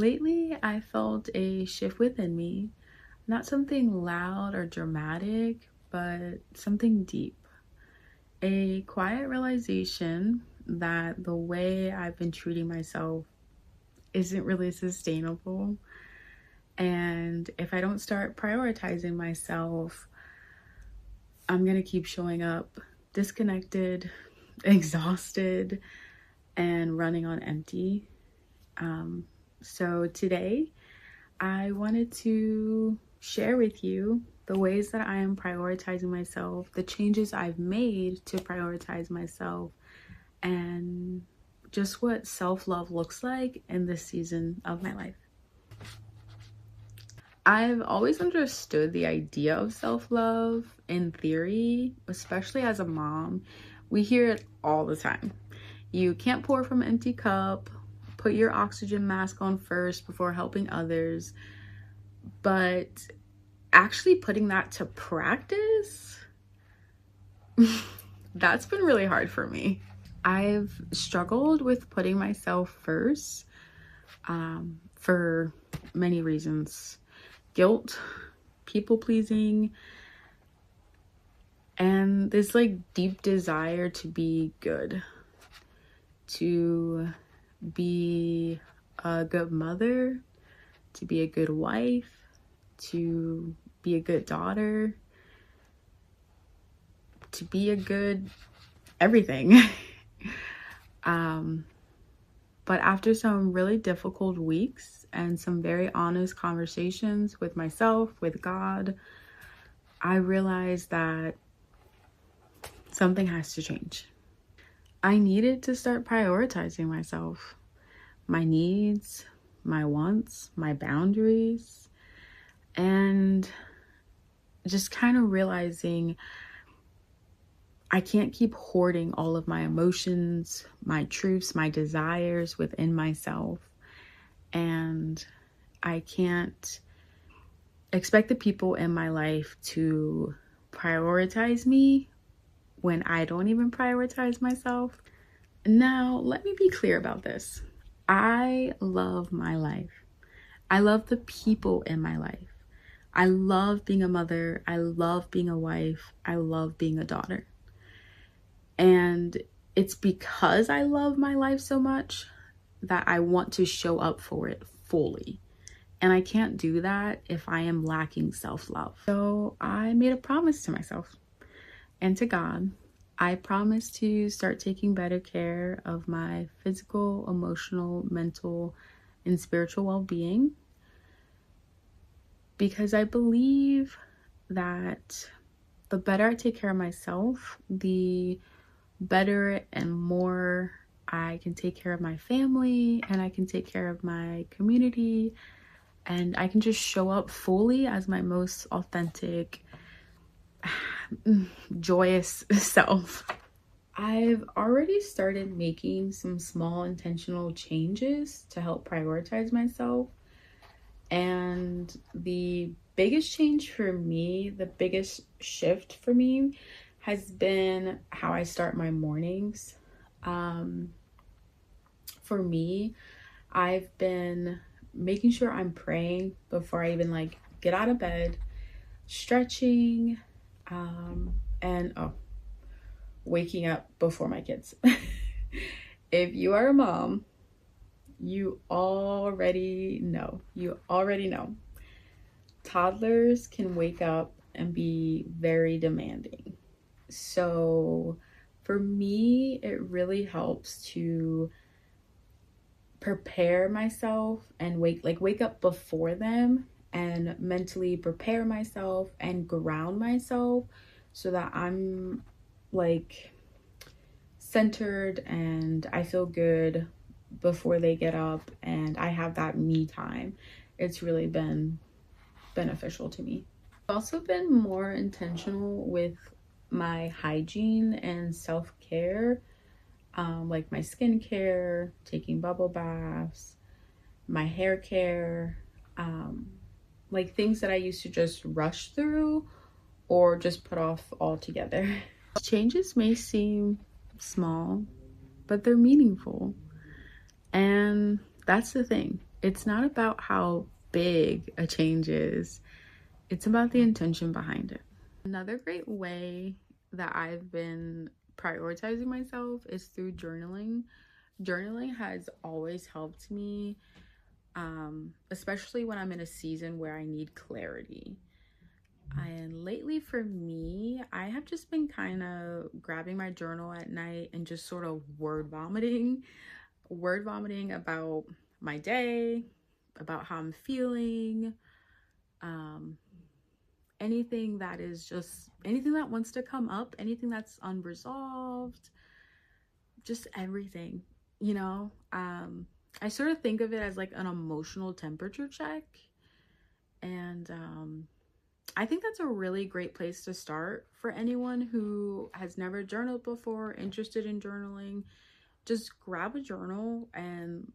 Lately, I felt a shift within me, not something loud or dramatic, but something deep. A quiet realization that the way I've been treating myself isn't really sustainable. And if I don't start prioritizing myself, I'm going to keep showing up disconnected, exhausted, and running on empty. So today, I wanted to share with you the ways that I am prioritizing myself, the changes I've made to prioritize myself, and just what self-love looks like in this season of my life. I've always understood the idea of self-love in theory, especially as a mom. We hear it all the time. You can't pour from an empty cup. Put your oxygen mask on first before helping others. But actually putting that to practice, that's been really hard for me. I've struggled with putting myself first for many reasons. Guilt, people pleasing, and this like deep desire to be good, to be a good mother, to be a good wife, to be a good daughter, to be a good everything. But after some really difficult weeks and some very honest conversations with myself, with God, I realized that something has to change. I needed to start prioritizing myself, my needs, my wants, my boundaries, and just kind of realizing I can't keep hoarding all of my emotions, my truths, my desires within myself. And I can't expect the people in my life to prioritize me when I don't even prioritize myself. Now, let me be clear about this. I love my life. I love the people in my life. I love being a mother. I love being a wife. I love being a daughter. And it's because I love my life so much that I want to show up for it fully. And I can't do that if I am lacking self-love. So I made a promise to myself and to God. I promised to start taking better care of my physical, emotional, mental, and spiritual well-being, because I believe that the better I take care of myself, the better and more I can take care of my family, and I can take care of my community, and I can just show up fully as my most authentic, joyous self. I've already started making some small intentional changes to help prioritize myself. And the biggest change for me, the biggest shift for me has been how I start my mornings. For me, I've been making sure I'm praying before I even like get out of bed, stretching, and waking up before my kids. If you are a mom, you already know. Toddlers can wake up and be very demanding. So for me, it really helps to prepare myself and wake up before them and mentally prepare myself and ground myself so that I'm like centered and I feel good before they get up and I have that me time. It's really been beneficial to me. I've also been more intentional with my hygiene and self-care, like my skincare, taking bubble baths, my hair care, like things that I used to just rush through or just put off altogether. Changes may seem small, but they're meaningful. And that's the thing. It's not about how big a change is, it's about the intention behind it. Another great way that I've been prioritizing myself is through journaling. Journaling has always helped me, especially when I'm in a season where I need clarity. And lately for me, I have just been kind of grabbing my journal at night and just sort of word vomiting about my day, about how I'm feeling, um, anything that is just anything that wants to come up, anything that's unresolved, just everything, you know. I sort of think of it as like an emotional temperature check, and I think that's a really great place to start for anyone who has never journaled before, interested in journaling. Just grab a journal and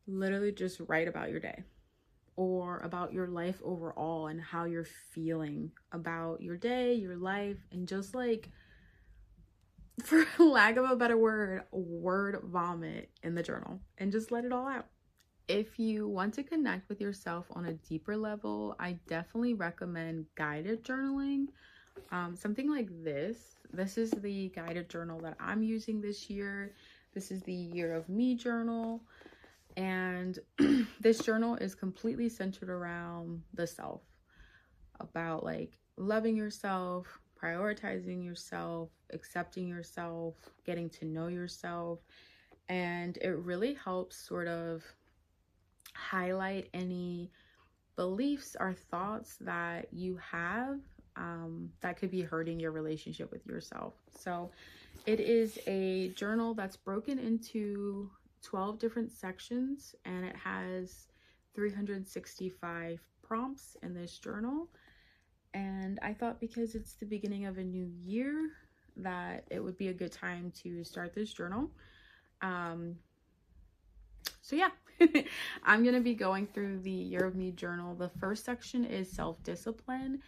literally just write about your day or about your life overall and how you're feeling about your day, your life, and just like, for lack of a better word vomit in the journal and just let it all out. If you want to connect with yourself on a deeper level, I definitely recommend guided journaling. Something like this. This is the guided journal that I'm using this year. This is the Year of Me journal. And this journal is completely centered around the self, about like loving yourself, prioritizing yourself, accepting yourself, getting to know yourself. And it really helps sort of highlight any beliefs or thoughts that you have, that could be hurting your relationship with yourself. So it is a journal that's broken into 12 different sections, and it has 365 prompts in this journal. And I thought because it's the beginning of a new year that it would be a good time to start this journal. So yeah, I'm gonna be going through the Year of Me journal. The first section is self-discipline,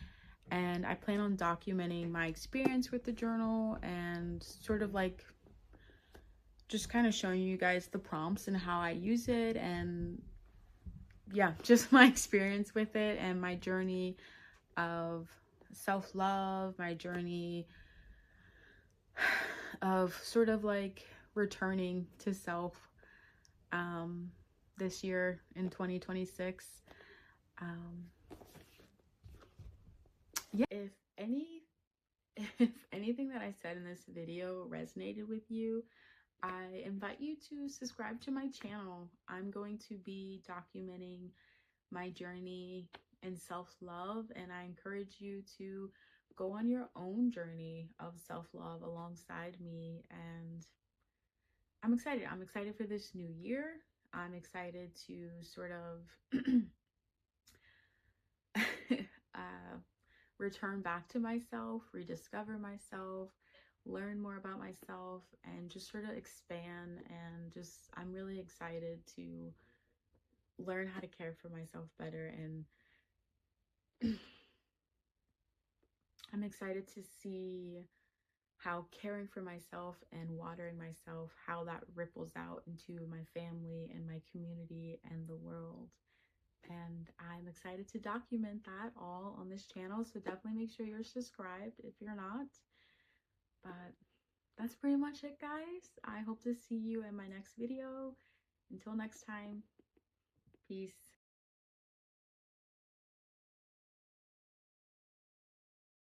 and I plan on documenting my experience with the journal and sort of like just kind of showing you guys the prompts and how I use it, and yeah, just my experience with it and my journey of self-love, my journey of sort of like returning to self, this year in 2026. Um, yeah, if anything that I said in this video resonated with you, I invite you to subscribe to my channel. I'm going to be documenting my journey in self-love, and I encourage you to go on your own journey of self-love alongside me. And I'm excited. I'm excited for this new year. I'm excited to sort of uh, return back to myself, rediscover myself, learn more about myself, and just sort of expand. And just, I'm really excited to learn how to care for myself better. And I'm excited to see how caring for myself and watering myself, how that ripples out into my family and my community and the world. And I'm excited to document that all on this channel. So definitely make sure you're subscribed if you're not. But that's pretty much it, guys. I hope to see you in my next video. Until next time, peace.